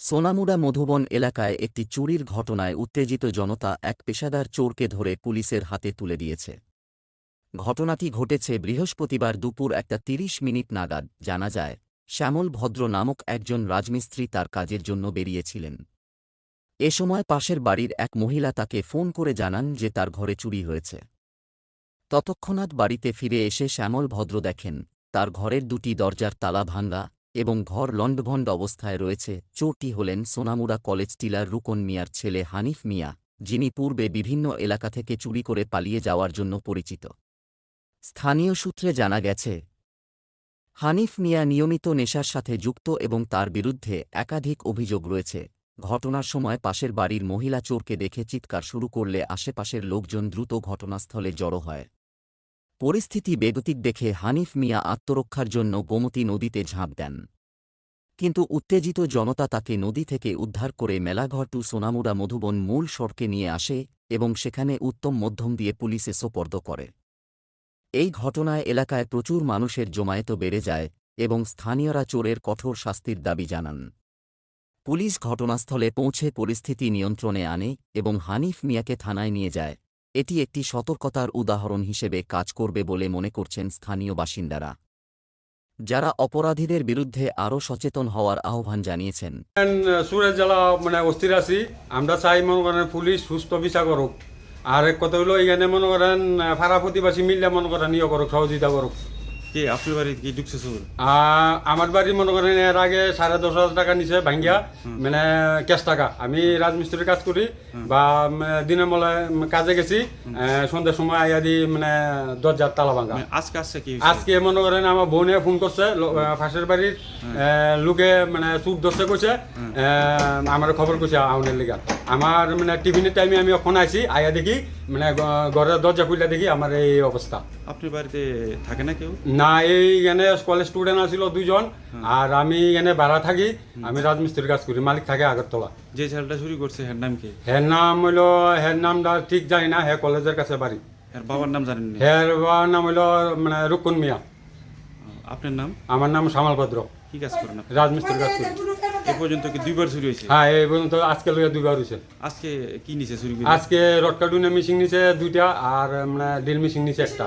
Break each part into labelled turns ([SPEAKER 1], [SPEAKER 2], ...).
[SPEAKER 1] সোনামুড়া মধুবন এলাকায় একটি চুরির ঘটনায় উত্তেজিত জনতা এক পেশাদার চোরকে ধরে পুলিশের হাতে তুলে দিয়েছে। ঘটনাটি ঘটেছে বৃহস্পতিবার দুপুর 1:30 নাগাদ। জানা যায়, শ্যামল ভদ্র নামক একজন রাজমিস্ত্রি তার কাজের জন্য বেরিয়েছিলেন। এ সময় পাশের বাড়ির এক মহিলা তাকে ফোন করে জানান যে তার ঘরে চুরি হয়েছে। তৎক্ষণাৎ বাড়িতে ফিরে এসে শ্যামল ভদ্র দেখেন তার ঘরের দুটি দরজার তালা ভাঙা এবং ঘর লণ্ডভণ্ড অবস্থায় রয়েছে। চোরটি হলেন সোনামুড়া কলেজ টিলার রুকন মিয়ার ছেলে হানিফ মিয়া, যিনি পূর্বে বিভিন্ন এলাকা থেকে চুরি করে পালিয়ে যাওয়ার জন্য পরিচিত। স্থানীয় সূত্রে জানা গেছে, হানিফ মিয়া নিয়মিত নেশার সাথে যুক্ত এবং তার বিরুদ্ধে একাধিক অভিযোগ রয়েছে। ঘটনার সময় পাশের বাড়ির মহিলা চোরকে দেখে চিৎকার শুরু করলে আশেপাশের লোকজন দ্রুত ঘটনাস্থলে জড়ো হয়। পরিস্থিতি বেগতিক দেখে হানিফ মিয়া আত্মরক্ষার জন্য গোমতী নদীতে ঝাঁপ দেন, কিন্তু উত্তেজিত জনতা তাকে নদী থেকে উদ্ধার করে মেলাঘর টু সোনামুড়া মধুবন মূল সড়কে নিয়ে আসে এবং সেখানে উত্তম মধ্যম দিয়ে পুলিশে সোপর্দ করে। এই ঘটনায় এলাকায় প্রচুর মানুষের জমায়েত বেড়ে যায় এবং স্থানীয়রা চোরের কঠোর শাস্তির দাবি জানান। পুলিশ ঘটনাস্থলে পৌঁছে পরিস্থিতি নিয়ন্ত্রণে আনে এবং হানিফ মিয়াকে থানায় নিয়ে যায়। এটি একটি সতর্কতার উদাহরণ হিসেবে কাজ করবে বলে মনে করছেন স্থানীয় বাসিন্দারা, যারা অপরাধীদের বিরুদ্ধে আরও সচেতন হওয়ার আহ্বান জানিয়েছেন।
[SPEAKER 2] সুরেশ জেলা অস্থির আছি। আমরা চাই মনে করেন পুলিশ সুস্থ বিচার করুক। আর এক কথা হলো এখানে মনে করেন পাড়া প্রতিবাসী মিললে মনে করেন ইয়ে করুক, সহযোগিতা করুক।
[SPEAKER 3] কি আপনার বাড়ি কি ঢুকছে চোর?
[SPEAKER 2] আমার বাড়ি মনে করেন এর আগে 10,500 টাকা নিচে ভাঙ্গিয়া, মানে ক্যাশ টাকা। আমি রাজমিস্ত্রির কাজ করি বা দিনের বেলায় কাজে গেছি, সন্ধ্যার সময় আইয়া দি মানে দরজার তালা ভাঙ্গা। আজকে মনে করেন আমার বোনে ফোন করছে, পাশের বাড়ির লোকে মানে চুপ ধরছে কইছে, আমার খবর কইছে আউনের লিগা। আমার মানে টিফিনের টাইমে আমি ওখানে আইছি, আইয়া দেখি মানে ঘরের দরজা খুলে দেখি আমার এই অবস্থা।
[SPEAKER 3] আপনার বাড়িতে থাকে না কেউ?
[SPEAKER 2] না, এইখানে কলেজ স্টুডেন্ট আছিল 2জন, আর আমি এখানে ভাড়া থাকি। আমি রাজমিস্ত্রির কাজ করি, মালিক থাকে আগরতলা।
[SPEAKER 3] যে ছেলেটা চুরি করছে হের নাম কি?
[SPEAKER 2] হের নাম হইলো, হের নামটা ঠিক জানি না, হে কলেজের কাছে বাড়ি।
[SPEAKER 3] হের বাবার নাম জানেন না?
[SPEAKER 2] হের বাবার নাম হইলো মানে রুকন মিয়া।
[SPEAKER 3] আপনার নাম?
[SPEAKER 2] আমার নাম শ্যামল ভদ্র।
[SPEAKER 3] কি কাজ করেন আপনি?
[SPEAKER 2] রাজমিস্ত্রির কাজ করি।
[SPEAKER 3] এ পর্যন্ত কি 2বার চুরি হয়েছে?
[SPEAKER 2] হ্যাঁ, এই পর্যন্ত আজকে লইয়া 2বার হয়েছে।
[SPEAKER 3] আজকে কি নিছে চুরি করে?
[SPEAKER 2] আজকে রডকাডুনে মেশিন নিছে 2টা, আর মানে ড্রিল মেশিন নিছে 1টা।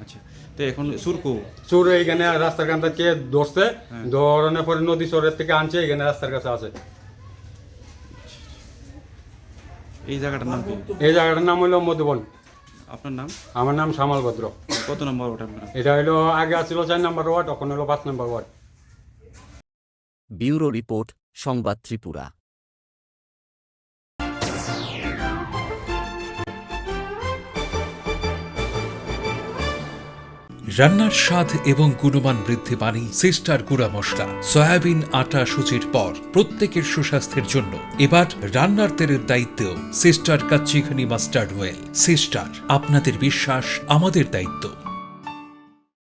[SPEAKER 3] আচ্ছা, তো এখন চুর কো?
[SPEAKER 2] চোর এইখানে রাস্তার কান থেকে ধরছে, ধরানোর পরে নদী চরের থেকে আনছে, এখানে রাস্তার কাছে আছে।
[SPEAKER 3] এই জায়গাটার নাম কি?
[SPEAKER 2] এই জায়গাটার নাম হইলো মধুবন।
[SPEAKER 3] আপনার নাম?
[SPEAKER 2] আমার নাম শ্যামল ভদ্র।
[SPEAKER 3] কত নম্বর ওটা আপনার?
[SPEAKER 2] এটা হইলো আগে আছিল 4 নম্বর ওয়ার্ড, এখন হইলো 5 নম্বর ওয়ার্ড।
[SPEAKER 1] ব্যুরো রিপোর্ট, সংবাদ ত্রিপুরা।
[SPEAKER 4] রান্নার স্বাদ এবং গুণমান বৃদ্ধি পানি সিস্টার গুঁড়া মশলা, সয়াবিন আটা সুজির পর প্রত্যেকের সুস্বাস্থ্যের জন্য এবার রান্নার তেলের দায়িত্বেও sister kachi ghani mustard oil. Sister, আপনাদের বিশ্বাস আমাদের দায়িত্ব।